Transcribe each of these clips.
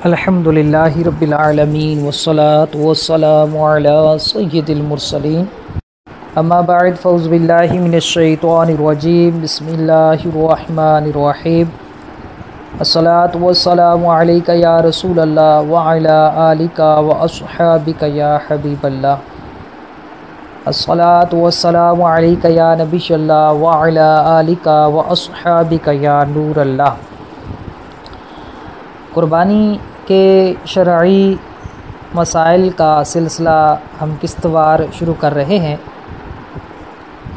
الحمدللہ رب العالمین والصلاة والسلام علی سید المرسلین اما بعد فاعوذ باللہ من الشیطان الرجیم بسم اللہ الرحمن الرحیم الصلاة والسلام علیک یا رسول اللہ وعلی آلک واصحابک یا حبیب اللہ الصلاة والسلام علیک یا نبی اللہ وعلی آلک واصحابک یا نور اللہ۔ قربانی کے شرعی مسائل کا سلسلہ ہم قسط وار شروع کر رہے ہیں،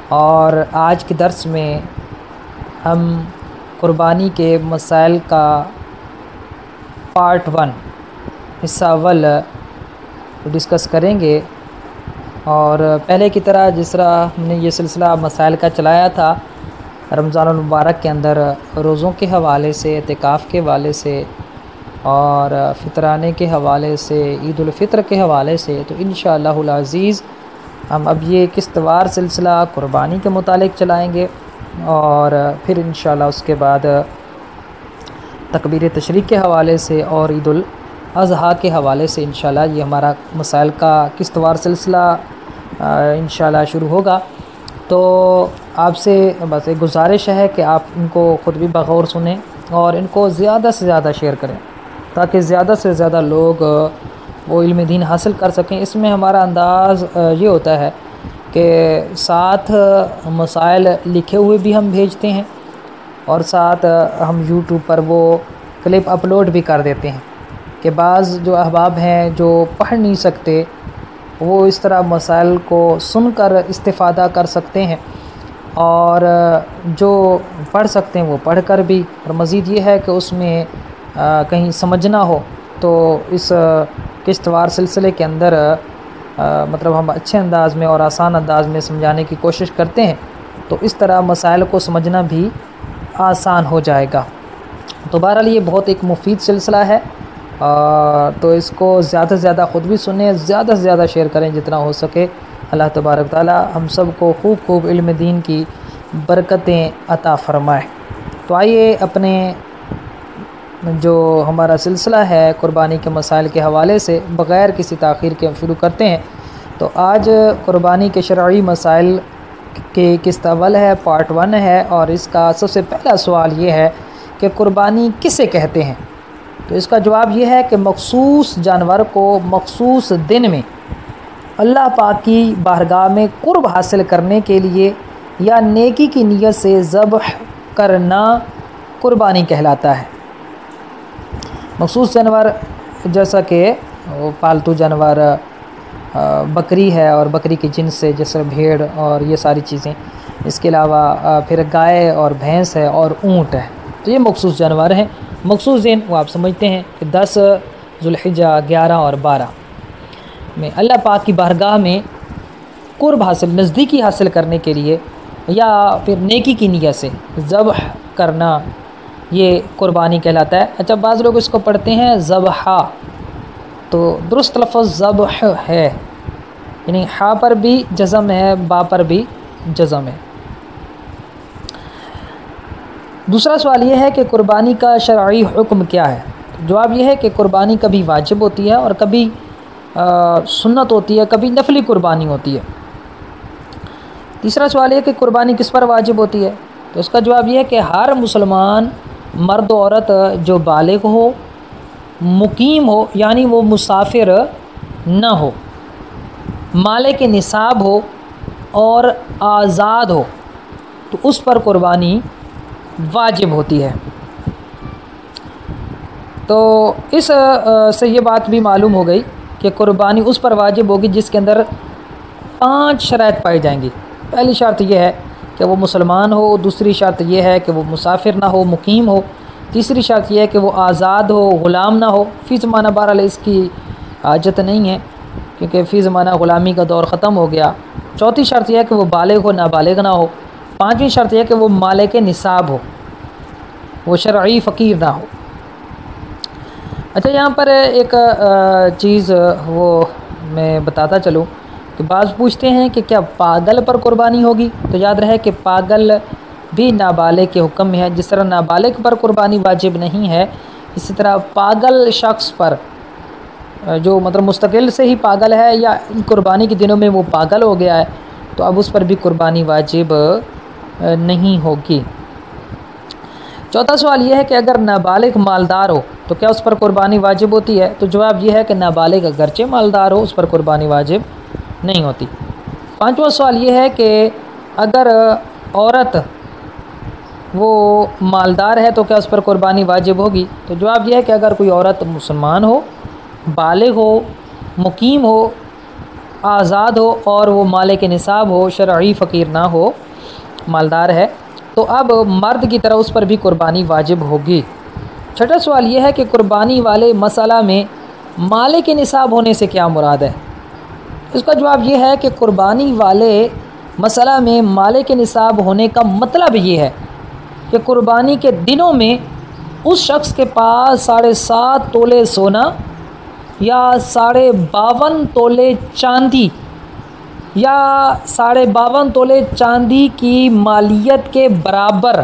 اور آج کے درس میں ہم قربانی کے مسائل کا پارٹ 1 حصہ اول ڈسکس کریں گے۔ اور پہلے کی طرح جس طرح ہم نے یہ سلسلہ مسائل کا چلایا تھا رمضان المبارک کے اندر، روزوں کے حوالے سے، اعتکاف کے حوالے سے اور فطرانے کے حوالے سے، عید الفطر کے حوالے سے، تو انشاءاللہ العزیز ہم اب یہ قسط وار سلسلہ قربانی کے متعلق چلائیں گے، اور پھر انشاءاللہ اس کے بعد تکبیر تشریق کے حوالے سے اور عید الاضحیٰ کے حوالے سے انشاءاللہ یہ ہمارا مسائل کا قسط وار سلسلہ انشاءاللہ شروع ہوگا۔ تو آپ سے بس ایک گزارش ہے کہ آپ ان کو خود بھی بغور سنیں اور ان کو زیادہ سے زیادہ شیئر کریں تاکہ زیادہ سے زیادہ لوگ وہ علم دین حاصل کر سکیں۔ اس میں ہمارا انداز یہ ہوتا ہے کہ ساتھ مسائل لکھے ہوئے بھی ہم بھیجتے ہیں، اور ساتھ ہم یوٹیوب پر وہ کلپ اپلوڈ بھی کر دیتے ہیں کہ بعض جو احباب ہیں جو پڑھ نہیں سکتے وہ اس طرح مسائل کو سن کر استفادہ کر سکتے ہیں، اور جو پڑھ سکتے ہیں وہ پڑھ کر بھی۔ اور مزید یہ ہے کہ اس میں کہیں سمجھنا ہو تو اس قسط وار سلسلے کے اندر مطلب ہم اچھے انداز میں اور آسان انداز میں سمجھانے کی کوشش کرتے ہیں، تو اس طرح مسائل کو سمجھنا بھی آسان ہو جائے گا۔ تو بہرحال یہ بہت ایک مفید سلسلہ ہے، تو اس کو زیادہ سے زیادہ خود بھی سنیں، زیادہ سے زیادہ شیئر کریں جتنا ہو سکے۔ اللہ تبارک تعالی ہم سب کو خوب علم دین کی برکتیں عطا فرمائے۔ تو آئیے اپنے جو ہمارا سلسلہ ہے قربانی کے مسائل کے حوالے سے بغیر کسی تاخیر کے شروع کرتے ہیں۔ تو آج قربانی کے شرعی مسائل کے قسط اول ہے، پارٹ 1 ہے، اور اس کا سب سے پہلا سوال یہ ہے کہ قربانی کسے کہتے ہیں؟ تو اس کا جواب یہ ہے کہ مخصوص جانور کو مخصوص دن میں اللہ پاک کی بارگاہ میں قرب حاصل کرنے کے لیے یا نیکی کی نیت سے ذبح کرنا قربانی کہلاتا ہے۔ مخصوص جانور جیسا کہ پالتو جانور بکری ہے اور بکری کی جنس سے، جیسے بھیڑ اور یہ ساری چیزیں، اس کے علاوہ پھر گائے اور بھینس ہے اور اونٹ ہے، تو یہ مخصوص جانور ہیں۔ مخصوص دن وہ آپ سمجھتے ہیں کہ 10 ذوالحجہ، 11 اور 12 میں اللہ پاک کی بارگاہ میں قرب حاصل، نزدیکی حاصل کرنے کے لیے یا پھر نیکی کی نیت سے ذبح کرنا، یہ قربانی کہلاتا ہے۔ اچھا، بعض لوگ اس کو پڑھتے ہیں ذبحہ، تو درست لفظ ذبح ہے، یعنی ہا پر بھی جزم ہے، با پر بھی جزم ہے۔ دوسرا سوال یہ ہے کہ قربانی کا شرعی حکم کیا ہے؟ جواب یہ ہے کہ قربانی کبھی واجب ہوتی ہے اور کبھی سنت ہوتی ہے، کبھی نفلی قربانی ہوتی ہے۔ تیسرا سوال یہ کہ قربانی کس پر واجب ہوتی ہے؟ تو اس کا جواب یہ ہے کہ ہر مسلمان مرد و عورت جو بالغ ہو، مقیم ہو یعنی وہ مسافر نہ ہو، مالک نصاب ہو اور آزاد ہو، تو اس پر قربانی واجب ہوتی ہے۔ تو اس سے یہ بات بھی معلوم ہو گئی کہ قربانی اس پر واجب ہوگی جس کے اندر 5 شرائط پائی جائیں گی۔ پہلی شرط یہ ہے کہ وہ مسلمان ہو، دوسری شرط یہ ہے کہ وہ مسافر نہ ہو، مقیم ہو، تیسری شرط یہ ہے کہ وہ آزاد ہو، غلام نہ ہو۔ فی زمانہ بہرحال اس کی حاجت نہیں ہے کیونکہ فی زمانہ غلامی کا دور ختم ہو گیا۔ چوتھی شرط یہ ہے کہ وہ بالغ ہو، نابالغ نہ ہو۔ پانچویں شرط یہ ہے کہ وہ مالک نصاب ہو، وہ شرعی فقیر نہ ہو۔ اچھا، یہاں پر ایک چیز وہ میں بتاتا چلوں کہ بعض پوچھتے ہیں کہ کیا پاگل پر قربانی ہوگی؟ تو یاد رہے کہ پاگل بھی نابالغ کے حکم میں ہے، جس طرح نابالغ پر قربانی واجب نہیں ہے، اسی طرح پاگل شخص پر جو مطلب مستقل سے ہی پاگل ہے یا قربانی کے دنوں میں وہ پاگل ہو گیا ہے تو اب اس پر بھی قربانی واجب نہیں ہوگی۔ چوتھا سوال یہ ہے کہ اگر نابالغ مالدار ہو تو کیا اس پر قربانی واجب ہوتی ہے؟ تو جواب یہ ہے کہ نابالغ اگرچہ مالدار ہو اس پر قربانی واجب نہیں ہوتی۔ پانچواں سوال یہ ہے کہ اگر عورت وہ مالدار ہے تو کیا اس پر قربانی واجب ہوگی؟ تو جواب یہ ہے کہ اگر کوئی عورت مسلمان ہو، بالغ ہو، مقیم ہو، آزاد ہو اور وہ مالک نصاب ہو، شرعی فقیر نہ ہو، مالدار ہے، تو اب مرد کی طرح اس پر بھی قربانی واجب ہوگی۔ چھٹا سوال یہ ہے کہ قربانی والے مسئلہ میں مالک نصاب ہونے سے کیا مراد ہے؟ اس کا جواب یہ ہے کہ قربانی والے مسئلہ میں مالک نصاب ہونے کا مطلب یہ ہے کہ قربانی کے دنوں میں اس شخص کے پاس 7.5 تولے سونا یا 52.5 تولے چاندی یا 52.5 تولے چاندی کی مالیت کے برابر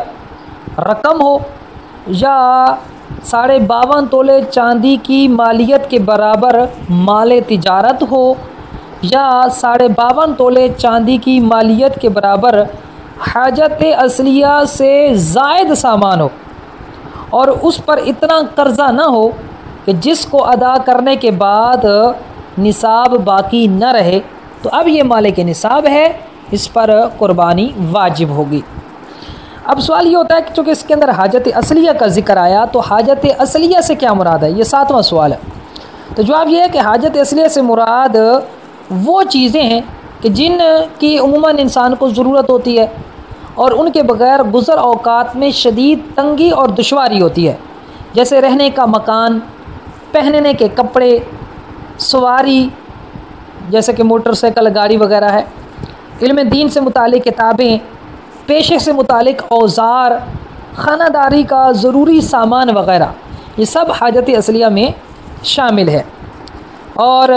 رقم ہو یا 52.5 تولے چاندی کی مالیت کے برابر مال تجارت ہو یا 52.5 تولے چاندی کی مالیت کے برابر حاجت اصلیہ سے زائد سامان ہو اور اس پر اتنا قرضہ نہ ہو کہ جس کو ادا کرنے کے بعد نصاب باقی نہ رہے، تو اب یہ مالک نصاب ہے، اس پر قربانی واجب ہوگی۔ اب سوال یہ ہوتا ہے کہ چونکہ اس کے اندر حاجت اصلیہ کا ذکر آیا تو حاجت اصلیہ سے کیا مراد ہے؟ یہ 7واں سوال ہے۔ تو جواب یہ ہے کہ حاجت اصلیہ سے مراد وہ چیزیں ہیں کہ جن کی عموماً انسان کو ضرورت ہوتی ہے اور ان کے بغیر گزر اوقات میں شدید تنگی اور دشواری ہوتی ہے، جیسے رہنے کا مکان، پہننے کے کپڑے، سواری جیسے کہ موٹر سائیکل، گاڑی وغیرہ ہے، علم دین سے متعلق کتابیں، پیشے سے متعلق اوزار، خانہ داری کا ضروری سامان وغیرہ، یہ سب حاجت اصلیہ میں شامل ہے۔ اور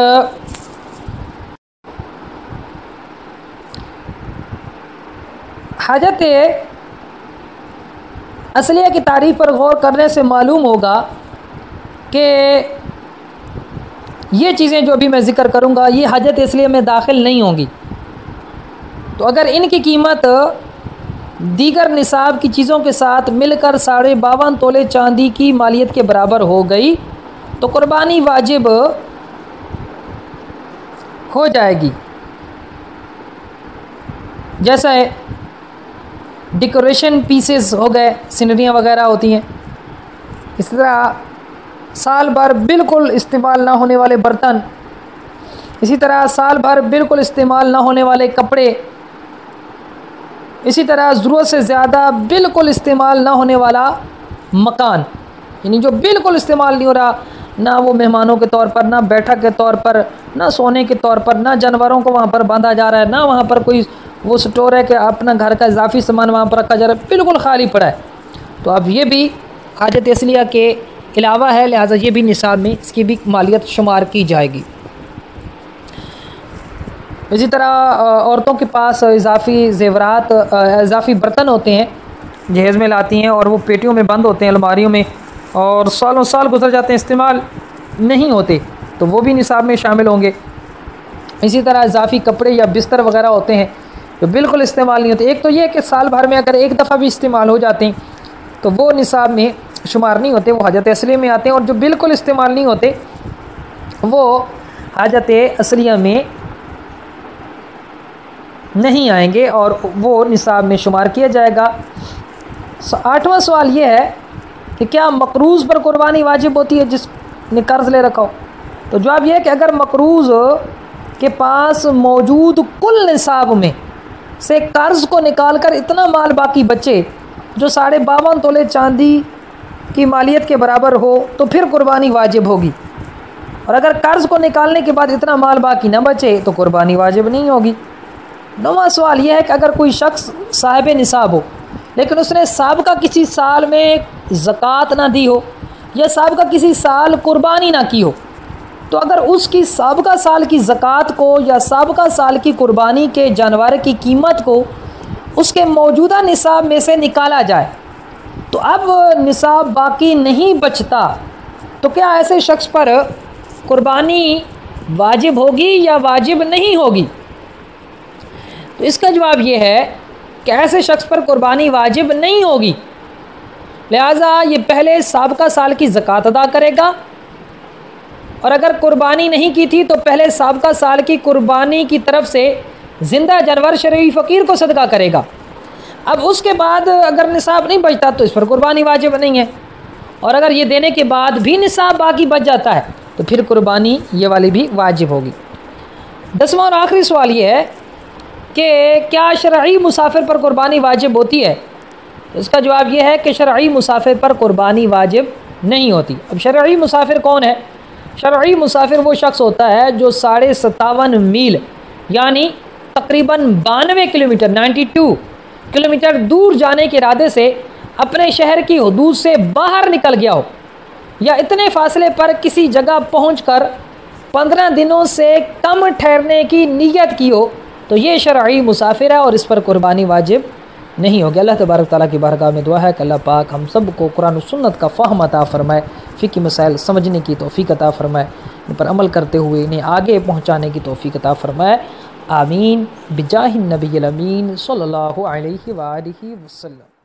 حاجت اصلیہ کی تعریف پر غور کرنے سے معلوم ہوگا کہ یہ چیزیں جو ابھی میں ذکر کروں گا یہ حاجت اصلیہ میں داخل نہیں ہوں گی۔ تو اگر ان کی قیمت دیگر نصاب کی چیزوں کے ساتھ مل کر 52.5 تولے چاندی کی مالیت کے برابر ہو گئی تو قربانی واجب ہو جائے گی۔ جیسا ہے ڈیکوریشن پیسز ہو گئے، سینریاں وغیرہ ہوتی ہیں، اس طرح سال بھر بالکل استعمال نہ ہونے والے برتن، اسی طرح سال بھر بالکل استعمال نہ ہونے والے کپڑے، اسی طرح ضرورت سے زیادہ بالکل استعمال نہ ہونے والا مکان، یعنی جو بالکل استعمال نہیں ہو رہا، نہ وہ مہمانوں کے طور پر، نہ بیٹھک کے طور پر، نہ سونے کے طور پر، نہ جانوروں کو وہاں پر باندھا جا رہا ہے، نہ وہاں پر کوئی وہ سٹور ہے کہ اپنا گھر کا اضافی سامان وہاں پر رکھا جا رہا ہے، بالکل خالی پڑا ہے، تو اب یہ بھی حاجت اصلیہ کے علاوہ ہے، لہٰذا یہ بھی نصاب میں اس کی بھی مالیت شمار کی جائے گی۔ اسی طرح عورتوں کے پاس اضافی زیورات، اضافی برتن ہوتے ہیں، جہیز میں لاتی ہیں اور وہ پیٹیوں میں بند ہوتے ہیں، الماریوں میں، اور سالوں سال گزر جاتے ہیں، استعمال نہیں ہوتے، تو وہ بھی نصاب میں شامل ہوں گے۔ اسی طرح اضافی کپڑے یا بستر وغیرہ ہوتے ہیں جو بالکل استعمال نہیں ہوتے، ایک تو یہ کہ سال بھر میں اگر ایک دفعہ بھی استعمال ہو جاتے ہیں تو وہ نصاب میں شمار نہیں ہوتے، وہ حاجت اصلیہ میں آتے ہیں، اور جو بالکل استعمال نہیں ہوتے وہ حاجت اصلیہ میں نہیں آئیں گے اور وہ نصاب میں شمار کیا جائے گا۔ 8واں سوال یہ ہے کہ کیا مقروض پر قربانی واجب ہوتی ہے جس نے قرض لے رکھا ہو؟ تو جواب یہ ہے کہ اگر مقروض کے پاس موجود کل نصاب میں سے قرض کو نکال کر اتنا مال باقی بچے جو 52.5 تولے چاندی کی مالیت کے برابر ہو تو پھر قربانی واجب ہوگی، اور اگر قرض کو نکالنے کے بعد اتنا مال باقی نہ بچے تو قربانی واجب نہیں ہوگی۔ 9واں سوال یہ ہے کہ اگر کوئی شخص صاحب نصاب ہو لیکن اس نے سابقہ کسی سال میں زکوٰۃ نہ دی ہو یا سابقہ کسی سال قربانی نہ کی ہو، تو اگر اس کی سابقہ سال کی زکوٰۃ کو یا سابقہ سال کی قربانی کے جانور کی قیمت کو اس کے موجودہ نصاب میں سے نکالا جائے تو اب نصاب باقی نہیں بچتا، تو کیا ایسے شخص پر قربانی واجب ہوگی یا واجب نہیں ہوگی؟ تو اس کا جواب یہ ہے کہ ایسے شخص پر قربانی واجب نہیں ہوگی، لہٰذا یہ پہلے سابقہ سال کی زکوٰۃ ادا کرے گا، اور اگر قربانی نہیں کی تھی تو پہلے سابقہ سال کی قربانی کی طرف سے زندہ جانور شرعی فقیر کو صدقہ کرے گا۔ اب اس کے بعد اگر نصاب نہیں بچتا تو اس پر قربانی واجب نہیں ہے، اور اگر یہ دینے کے بعد بھی نصاب باقی بچ جاتا ہے تو پھر قربانی یہ والی بھی واجب ہوگی۔ 10واں اور آخری سوال یہ ہے کہ کیا شرعی مسافر پر قربانی واجب ہوتی ہے؟ اس کا جواب یہ ہے کہ شرعی مسافر پر قربانی واجب نہیں ہوتی۔ اب شرعی مسافر کون ہے؟ شرعی مسافر وہ شخص ہوتا ہے جو 57.5 میل یعنی تقریباً 92 کلومیٹر 92 کلومیٹر دور جانے کے ارادے سے اپنے شہر کی حدود سے باہر نکل گیا ہو، یا اتنے فاصلے پر کسی جگہ پہنچ کر 15 دنوں سے کم ٹھہرنے کی نیت کی ہو، تو یہ شرعی مسافر ہے اور اس پر قربانی واجب نہیں ہوگی۔ اللہ تبارک تعالیٰ کی بارگاہ میں دعا ہے کہ اللہ پاک ہم سب کو قرآن و سنت کا فہم عطا فرمائے، فقہی مسائل سمجھنے کی توفیق عطا فرمائے، ان پر عمل کرتے ہوئے انہیں آگے پہنچانے کی توفیق عطا فرمائے، آمین بجاہ النبی الامین صلی اللہ علیہ وآلہ وسلم۔